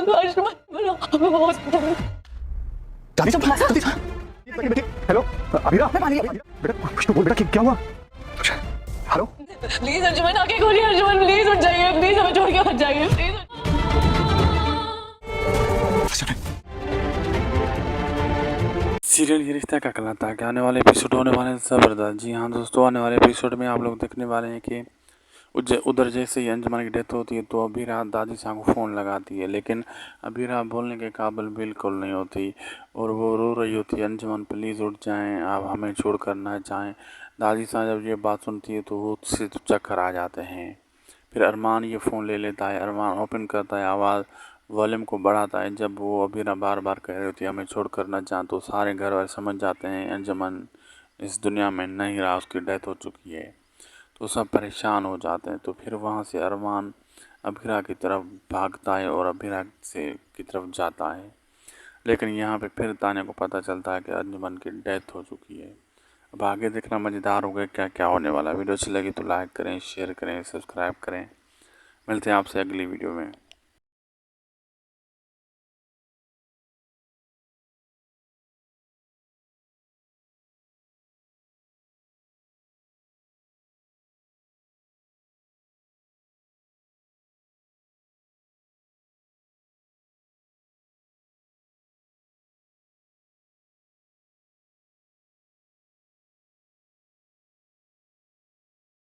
Hello Abhira, बेटा कुछ तो बोल बेटा, क्या हुआ? हेलो प्लीज अर्जुमन, आके खोलिए अर्जुमन, प्लीज उठ जाइए, प्लीज हमें छोड़ के मत जाइए, प्लीज। सीरियल ये रिश्ता क्या कहलाता है कि आने वाले एपिसोड होने वाले हैं ज़बरदस्त। जी हाँ दोस्तों, आने वाले एपिसोड में आप लोग देखने वाले हैं कि उधर जैसे ही अंजुमन की डेथ होती है तो अबीरा दादी साहब को फ़ोन लगाती है, लेकिन अबीरा बोलने के काबिल बिल्कुल नहीं होती और वो रो रही होती है, अंजुमन प्लीज़ उठ जाएं, आप हमें छोड़ कर ना जाएं। दादी साहब जब ये बात सुनती है तो वो उससे चक्कर आ जाते हैं। फिर अरमान ये फ़ोन ले लेता है, अरमान ओपन करता है, आवाज़ वॉल्यूम को बढ़ाता है। जब वो अबीरा बार बार कह रही होती है हमें छोड़ कर ना जा, तो सारे घर वाले समझ जाते हैं अंजुमन इस दुनिया में नहीं रहा, उसकी डेथ हो चुकी है। तो सब परेशान हो जाते हैं। तो फिर वहाँ से अरमान अबीरा की तरफ भागता है और अबीरा से की तरफ जाता है, लेकिन यहाँ पे फिर तान्या को पता चलता है कि अंजुमन की डेथ हो चुकी है। अब आगे देखना मज़ेदार हो गया क्या क्या होने वाला है। वीडियो अच्छी लगी तो लाइक करें, शेयर करें, सब्सक्राइब करें। मिलते हैं आपसे अगली वीडियो में।